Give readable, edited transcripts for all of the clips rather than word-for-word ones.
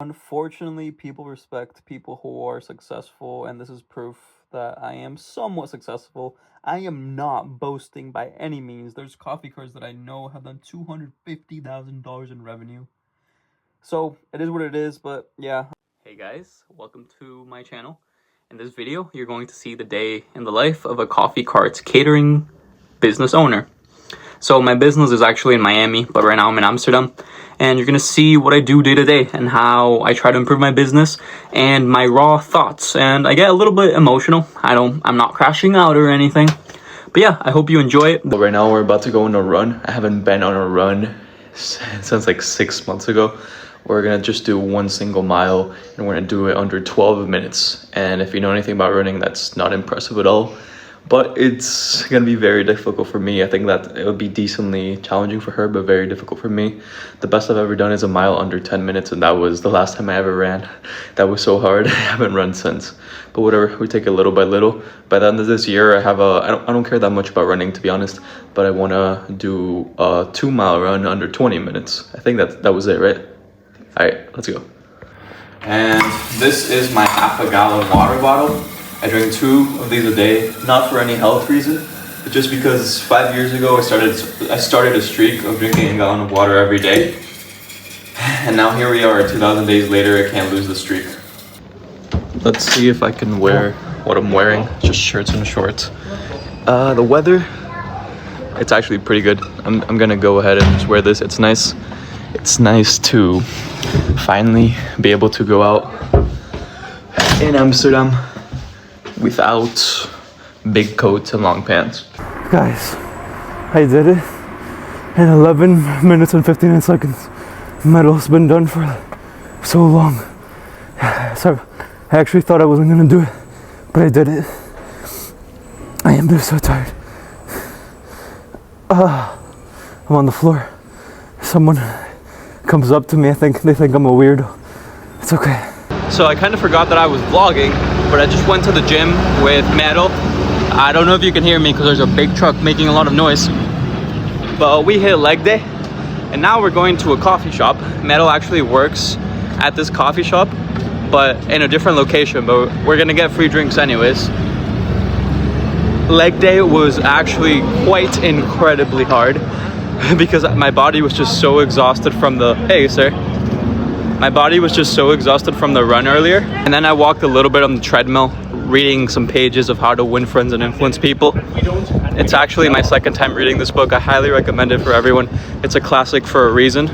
Unfortunately, people respect people who are successful, and this is proof that I am somewhat successful. I am not boasting by any means. There's coffee carts that I know have done $250,000 in revenue. So it is what it is, but yeah. Hey guys, welcome to my channel. In this video, you're going to see the day in the life of a coffee cart catering business owner. So my business is actually in Miami, but right now I'm in Amsterdam. And you're gonna see what I do day to day and how I try to improve my business and my raw thoughts. And I get a little bit emotional. I'm not crashing out or anything. But yeah, I hope you enjoy it. Right now we're about to go on a run. I haven't been on a run since like 6 months ago. We're gonna just do one single mile and we're gonna do it under 12 minutes. And if you know anything about running, that's not impressive at all. But it's gonna be very difficult for me. I think that it would be decently challenging for her, but very difficult for me. The best I've ever done is a mile under 10 minutes, and that was the last time I ever ran. That was so hard. I haven't run since. But whatever, we take it little by little. By the end of this year, I don't care that much about running, to be honest, but I wanna do a 2-mile run under 20 minutes. I think that was it, right? All right, let's go. And this is my half-a-gallon water bottle. I drink 2 of these a day, not for any health reason, but just because 5 years ago I started a streak of drinking a gallon of water every day. And now here we are, 2,000 days later, I can't lose the streak. Let's see if I can wear what I'm wearing, just shirts and shorts. The weather, it's actually pretty good. I'm gonna go ahead and just wear this. It's nice to finally be able to go out in Amsterdam without big coats and long pants. Guys, I did it in 11 minutes and 59 seconds. Medal's been done for so long. So I actually thought I wasn't gonna do it, but I did it. I am just so tired. I'm on the floor. Someone comes up to me, they think I'm a weirdo. It's okay. So I kind of forgot that I was vlogging, but I just went to the gym with Metal. I don't know if you can hear me because there's a big truck making a lot of noise. But we hit leg day, and now we're going to a coffee shop. Metal actually works at this coffee shop, but in a different location, but we're gonna get free drinks anyways. Leg day was actually quite incredibly hard because my body was just so exhausted from the, hey sir. My body was just so exhausted from the run earlier. And then I walked a little bit on the treadmill, reading some pages of how to win friends and influence people. It's actually my second time reading this book. I highly recommend it for everyone. It's a classic for a reason.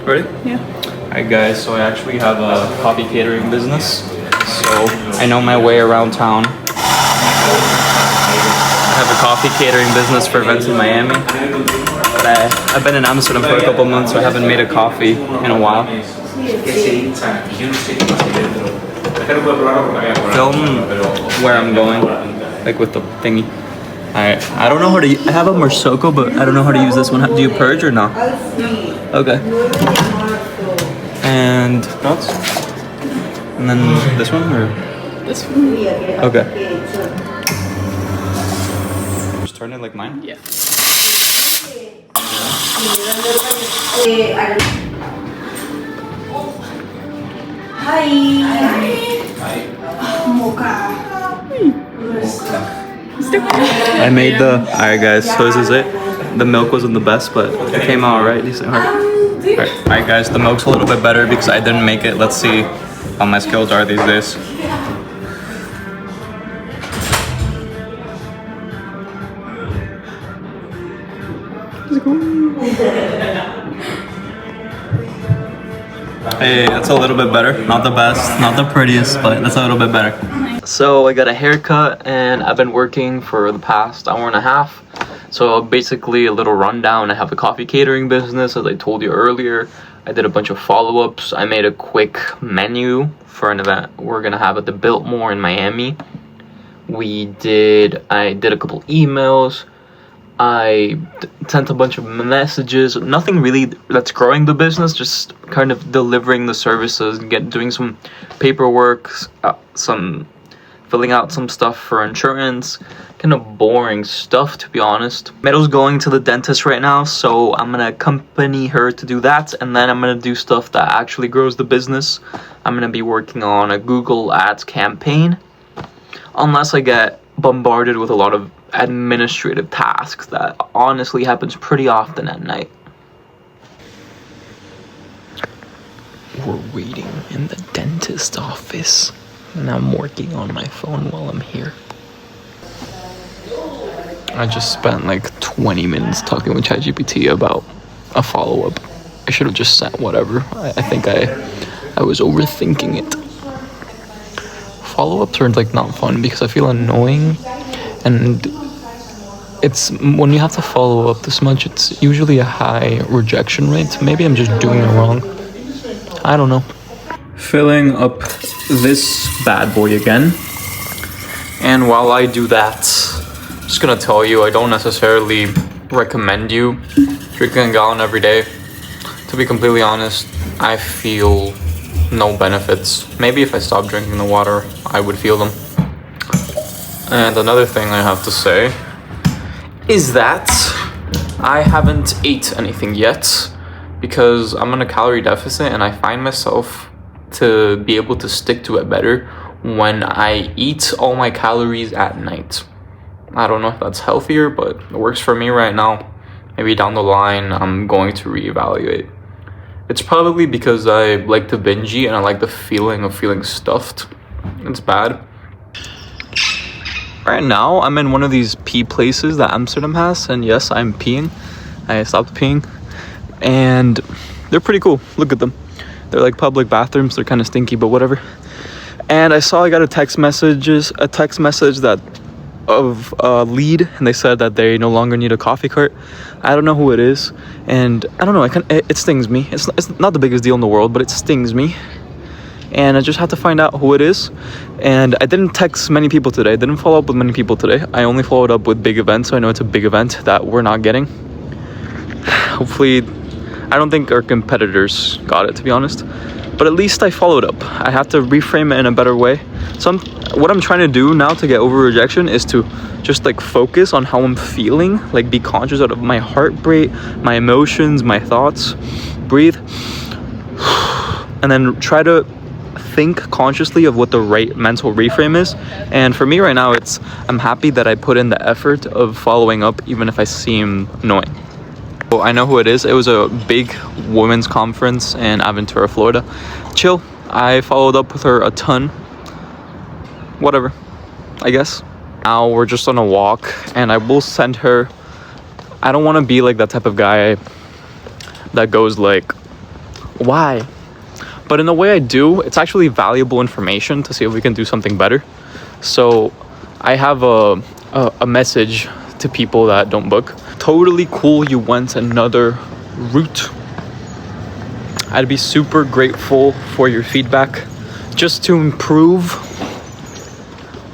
Ready? Yeah. Alright guys, so I actually have a coffee catering business. So I know my way around town. I have a coffee catering business for events in Miami. But I've been in Amsterdam for a couple months, so I haven't made a coffee in a while. Film where I'm going, like with the thingy. I don't know how to. I have a Marsoko, but I don't know how to use this one. Do you purge or not? Okay. And nuts. And then this one or this one? Okay. Just turn it like mine. Yeah. Hi. Mocha. I made the. Alright guys, so this is it. The milk wasn't the best, but it came out alright, decent hard. Alright guys, the milk's a little bit better because I didn't make it. Let's see how my skills are these days. Hey, that's a little bit better. Not the best, not the prettiest, but that's a little bit better. So I got a haircut and I've been working for the past hour and a half. So basically a little rundown. I have a coffee catering business, as I told you earlier. I did a bunch of follow-ups. I made a quick menu for an event we're gonna have at the Biltmore in Miami. I did a couple emails. I sent a bunch of messages, nothing really that's growing the business, just kind of delivering the services, doing some paperwork, filling out some stuff for insurance, kind of boring stuff, to be honest. Meadow's going to the dentist right now, so I'm gonna accompany her to do that, and then I'm gonna do stuff that actually grows the business. I'm gonna be working on a Google Ads campaign, unless I get bombarded with a lot of administrative tasks that honestly happens pretty often at night. We're waiting in the dentist office, and I'm working on my phone while I'm here. I just spent like 20 minutes talking with ChatGPT about a follow-up. I should have just sent whatever. I think I was overthinking it. Follow-ups are like not fun because I feel annoying, and it's when you have to follow up this much, it's usually a high rejection rate. Maybe I'm just doing it wrong. I don't know. Filling up this bad boy again. And while I do that, I'm just gonna tell you, I don't necessarily recommend you drinking a gallon every day. To be completely honest, I feel no benefits. Maybe if I stopped drinking the water, I would feel them. And another thing I have to say is that I haven't ate anything yet because I'm on a calorie deficit, and I find myself to be able to stick to it better when I eat all my calories at night. I don't know if that's healthier, but it works for me right now. Maybe down the line, I'm going to reevaluate. It's probably because I like to binge eat and I like the feeling of feeling stuffed. It's bad. Right now, I'm in one of these pee places that Amsterdam has, and yes, I'm peeing. I stopped peeing, and they're pretty cool. Look at them. They're like public bathrooms. They're kind of stinky, but whatever. And I got a text message that of a lead, and they said that they no longer need a coffee cart. I don't know who it is, and I don't know. It stings me. It's not the biggest deal in the world, but it stings me. And I just had to find out who it is. And I didn't text many people today. I didn't follow up with many people today. I only followed up with big events, so I know it's a big event that we're not getting. Hopefully, I don't think our competitors got it, to be honest. But at least I followed up. I have to reframe it in a better way. So what I'm trying to do now to get over rejection is to just like focus on how I'm feeling, like be conscious of my heart rate, my emotions, my thoughts, breathe, and then try to think consciously of what the right mental reframe is. And for me right now, I'm happy that I put in the effort of following up, even if I seem annoying. Well, I know who it is. It was a big women's conference in Aventura, Florida. Chill. I followed up with her a ton. Whatever, I guess. Now we're just on a walk, and I will send her. I don't want to be like that type of guy that goes like, why? But in the way I do, it's actually valuable information to see if we can do something better. So I have a message to people that don't book. Totally cool you went another route. I'd be super grateful for your feedback just to improve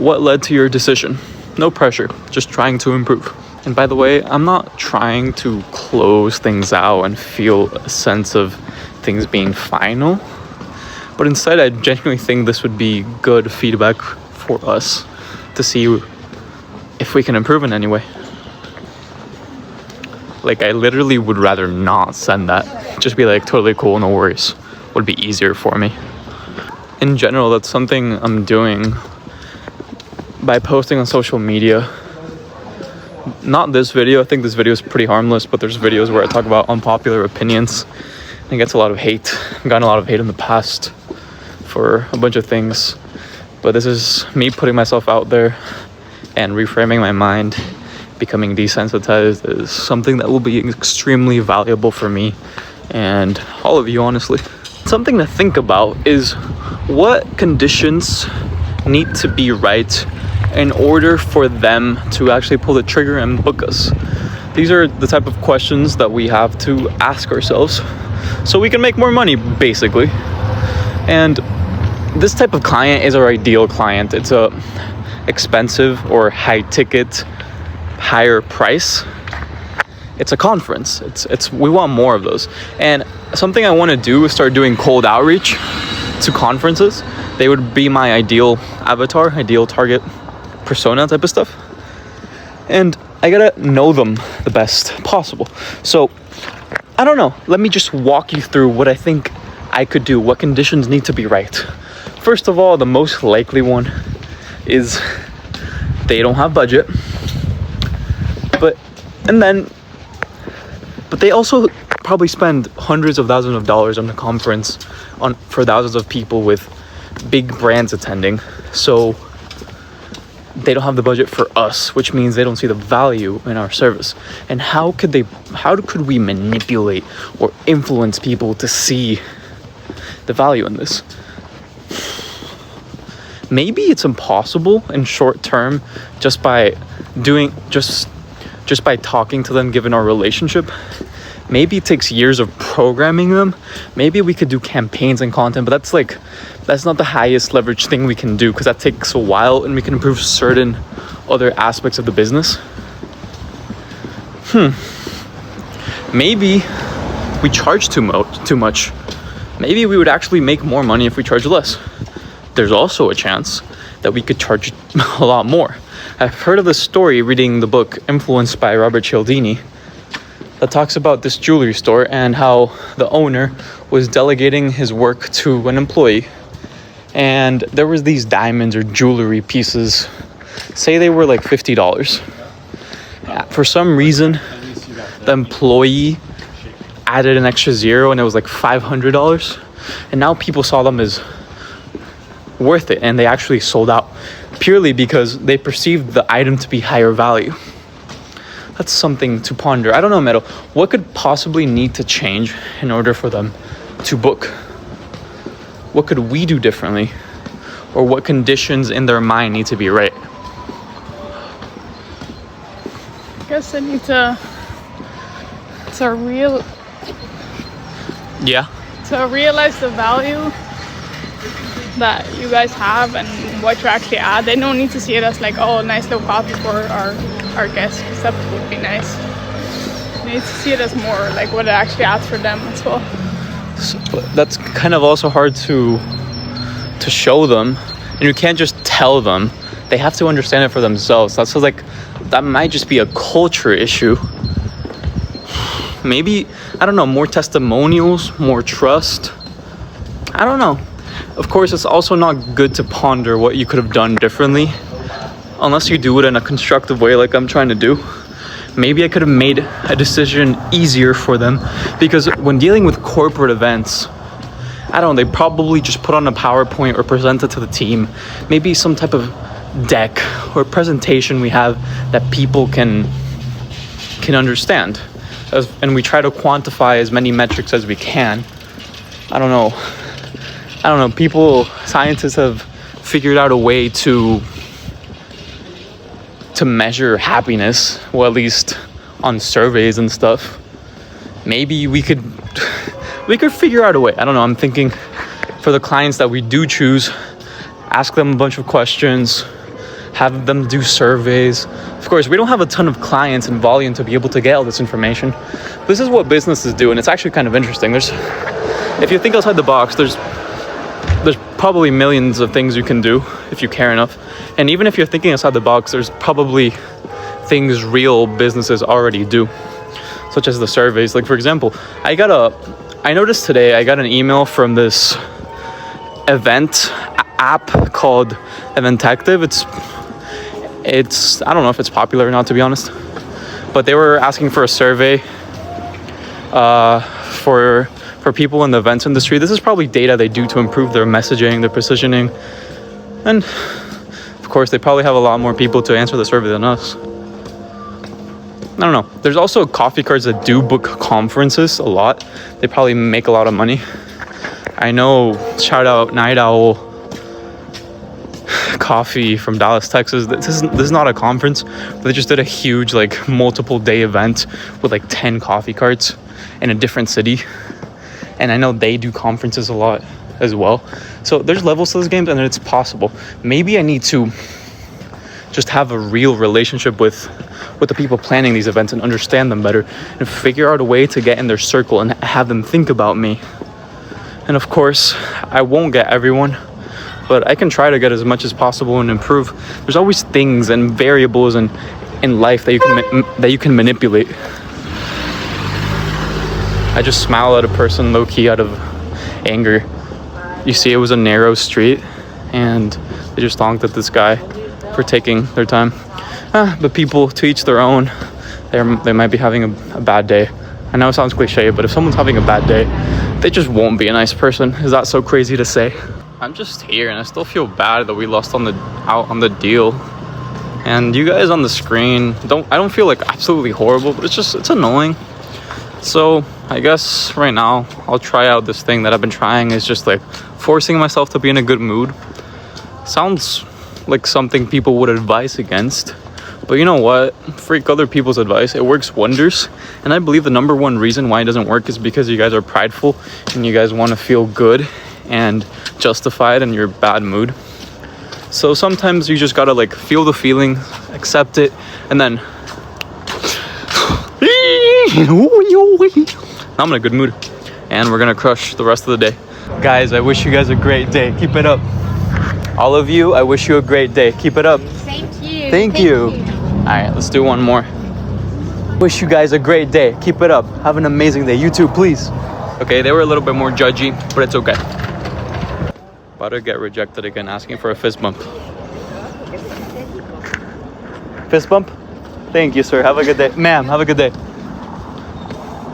what led to your decision. No pressure, just trying to improve. And by the way, I'm not trying to close things out and feel a sense of things being final, but instead I genuinely think this would be good feedback for us to see if we can improve in any way. Like, I literally would rather not send that. Just be like, totally cool, no worries. Would be easier for me. In general, that's something I'm doing by posting on social media. Not this video. I think this video is pretty harmless, but there's videos where I talk about unpopular opinions. And it gets a lot of hate. I've gotten a lot of hate in the past for a bunch of things. But this is me putting myself out there and reframing my mind. Becoming desensitized is something that will be extremely valuable for me and all of you, honestly. Something to think about is what conditions need to be right in order for them to actually pull the trigger and book us. These are the type of questions that we have to ask ourselves so we can make more money, basically. And this type of client is our ideal client. It's a expensive or high ticket, higher price. It's a conference. We want more of those. And something I want to do is start doing cold outreach to conferences. They would be my ideal avatar, ideal target persona type of stuff. and I gotta know them the best possible. So I don't know, let me just walk you through what I think I could do, what conditions need to be right. First of all, the most likely one is they don't have budget, but they also probably spend hundreds of thousands of dollars on the conference for thousands of people with big brands attending. So they don't have the budget for us, which means they don't see the value in our service. And how could we manipulate or influence people to see the value in this? Maybe it's impossible in short term just by talking to them, given our relationship. Maybe it takes years of programming them. Maybe we could do campaigns and content, but that's not the highest leverage thing we can do, because that takes a while and we can improve certain other aspects of the business. Maybe we charge too much. Maybe we would actually make more money if we charge less. There's also a chance that we could charge a lot more. I've heard of this story reading the book Influenced by Robert Cialdini that talks about this jewelry store and how the owner was delegating his work to an employee. And there was these diamonds or jewelry pieces, say they were like $50. For some reason, the employee added an extra zero and it was like $500. And now people saw them as worth it, and they actually sold out purely because they perceived the item to be higher value. That's something to ponder. I don't know, Meadow, what could possibly need to change in order for them to book? What could we do differently? Or what conditions in their mind need to be right? I guess they need to realize the value that you guys have and what you actually add. They don't need to see it as like, oh, nice little coffee for our guests, because that would be nice. They need to see it as more like what it actually adds for them as well. So that's kind of also hard to show them, and you can't just tell them. They have to understand it for themselves. That's like, that might just be a culture issue. Maybe, I don't know, more testimonials, more trust. I don't know. Of course, it's also not good to ponder what you could have done differently, unless you do it in a constructive way like I'm trying to do. Maybe I could have made a decision easier for them, because when dealing with corporate events, I don't know, they probably just put on a PowerPoint or present it to the team. Maybe some type of deck or presentation we have that people can understand. And we try to quantify as many metrics as we can. I don't know, scientists have figured out a way to measure happiness, well, at least on surveys and stuff. Maybe we could figure out a way. I don't know, I'm thinking for the clients that we do choose, ask them a bunch of questions, have them do surveys. Of course, we don't have a ton of clients and volume to be able to get all this information. This is what businesses do, and it's actually kind of interesting. If you think outside the box, there's probably millions of things you can do if you care enough. And even if you're thinking outside the box, there's probably things real businesses already do, such as the surveys. Like, for example, I noticed today I got an email from this event app called Eventective. It's I don't know if it's popular or not, to be honest, but they were asking for a survey for people in the events industry. This is probably data they do to improve their messaging, their positioning, and of course they probably have a lot more people to answer the survey than us. I don't know. There's also coffee cards that do book conferences a lot. They probably make a lot of money. I know, shout out Night Owl Coffee from Dallas, Texas. This is not a conference, but they just did a huge multiple day event with 10 coffee carts in a different city. And I know they do conferences a lot as well. So there's levels to this game, and it's possible. Maybe I need to just have a real relationship with the people planning these events and understand them better and figure out a way to get in their circle and have them think about me. And of course, I won't get everyone, but I can try to get as much as possible and improve. There's always things and variables and in life that you can manipulate. I just smiled at a person low-key out of anger. You see, it was a narrow street, and they just honked at this guy for taking their time. But people, to each their own. They might be having a bad day. I know it sounds cliche, but if someone's having a bad day, they just won't be a nice person. Is that so crazy to say? I'm just here, and I still feel bad that we lost out on the deal. And you guys on the screen, I don't feel like absolutely horrible, but it's annoying. So I guess right now I'll try out this thing that I've been trying, is just like forcing myself to be in a good mood. Sounds like something people would advise against, but you know what? Freak other people's advice. It works wonders. And I believe the number one reason why it doesn't work is because you guys are prideful and you guys want to feel good and justified in your bad mood. So sometimes you just gotta like feel the feeling, accept it, and then I'm in a good mood, and we're gonna crush the rest of the day. Guys, I wish you guys a great day. Keep it up. All of you, I wish you a great day. Keep it up. Same to you. Thank you. All right, let's do one more. Wish you guys a great day. Keep it up. Have an amazing day. You too, please. Okay, they were a little bit more judgy, but it's okay. About to get rejected again, asking for a fist bump. Fist bump? Thank you, sir. Have a good day. Ma'am, have a good day.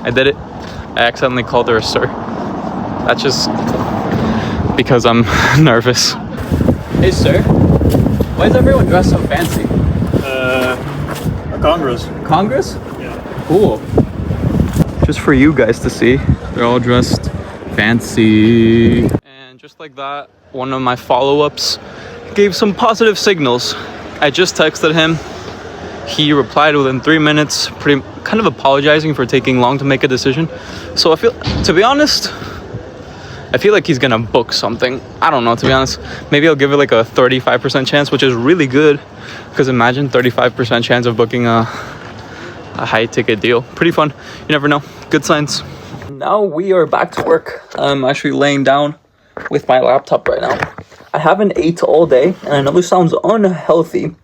I did it. I accidentally called her a sir. That's just because I'm nervous. Hey, sir. Why is everyone dressed so fancy? Congress. Congress? Yeah. Cool. Just for you guys to see. They're all dressed fancy. And just like that, one of my follow-ups gave some positive signals. I just texted him. He replied within 3 minutes, kind of apologizing for taking long to make a decision. So to be honest, I feel like he's gonna book something. I don't know, to be honest. Maybe I'll give it like a 35% chance, which is really good. Because imagine 35% chance of booking a high ticket deal. Pretty fun. You never know. Good signs. Now we are back to work. I'm actually laying down with my laptop right now. I haven't ate all day, and I know this sounds unhealthy,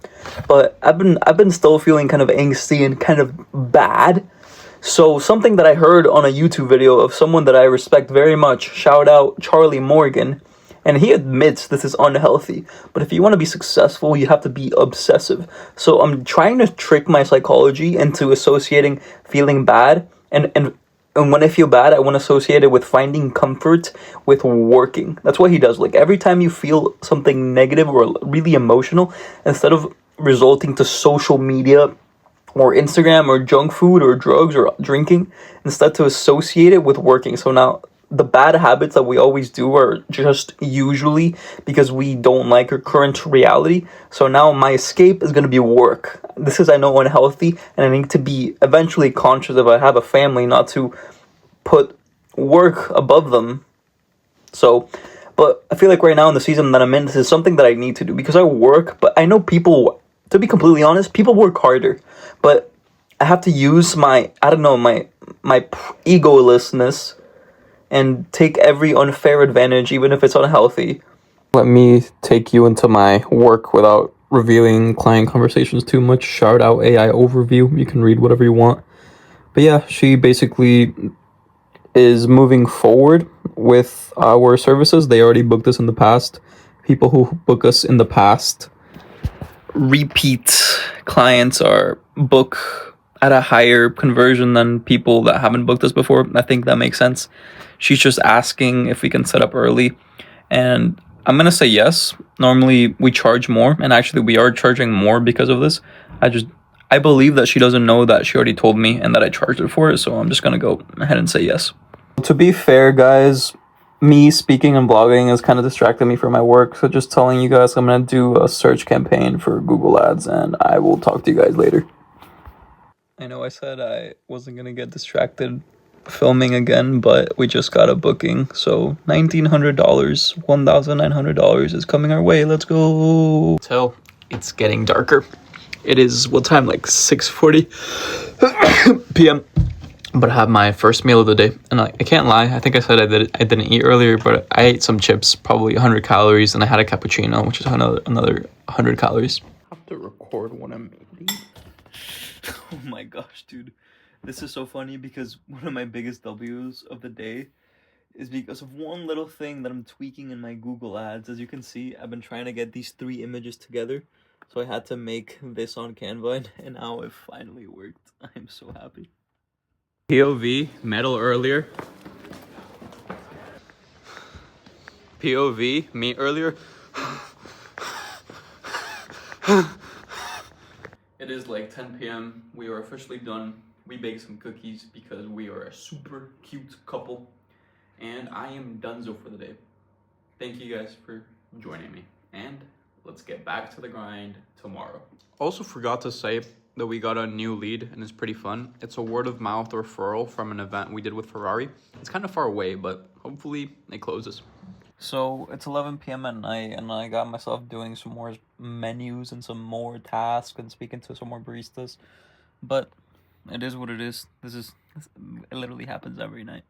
but I've been still feeling kind of angsty and kind of bad. So something that I heard on a YouTube video of someone that I respect very much, shout out Charlie Morgan, and he admits this is unhealthy. But if you want to be successful, you have to be obsessive. So I'm trying to trick my psychology into associating feeling bad, and when I feel bad, I want to associate it with finding comfort with working. That's what he does. Like every time you feel something negative or really emotional, instead of resulting to social media or Instagram or junk food or drugs or drinking, instead to associate it with working. So now the bad habits that we always do are just usually because we don't like our current reality. So now my escape is going to be work. This is, I know, unhealthy, and I need to be eventually conscious if I have a family not to put work above them. So, but I feel like right now in the season that I'm in, this is something that I need to do because I work, but I know people, to be completely honest, people work harder, but I have to use my egolessness and take every unfair advantage, even if it's unhealthy. Let me take you into my work without revealing client conversations too much. Shout out AI overview. You can read whatever you want. But yeah, she basically is moving forward with our services. They already booked us in the past. People who book us in the past, repeat clients are book at a higher conversion than people that haven't booked us before. I think that makes sense. She's just asking if we can set up early, and I'm gonna say yes. Normally we charge more, and actually we are charging more because of this. I believe that she doesn't know that she already told me and that I charged her for it, so I'm just gonna go ahead and say yes. To be fair, guys, me speaking and blogging has kind of distracted me from my work, so just telling you guys I'm gonna do a search campaign for Google Ads, and I will talk to you guys later. I know I said I wasn't gonna get distracted filming again, but we just got a booking, so $1,900, $1,900 is coming our way. Let's go. So it's getting darker. It is, what time, like 6:40 p.m. But I have my first meal of the day, and I can't lie, I think I said I didn't eat earlier, but I ate some chips, probably 100 calories, and I had a cappuccino, which is another 100 calories. I have to record when I'm eating. Oh my gosh, dude. This is so funny because one of my biggest W's of the day is because of one little thing that I'm tweaking in my Google Ads. As you can see, I've been trying to get these 3 images together. So I had to make this on Canva, and now it finally worked. I'm so happy. POV, metal earlier. POV, me earlier. It is like 10 p.m. We are officially done. We baked some cookies because we are a super cute couple. And I am donezo for the day. Thank you guys for joining me. And let's get back to the grind tomorrow. Also forgot to say that we got a new lead and it's pretty fun. It's a word of mouth referral from an event we did with Ferrari. It's kind of far away, but hopefully it closes. So it's 11 p.m. at night, and I got myself doing some more menus and some more tasks and speaking to some more baristas. But it is what it is. It literally happens every night.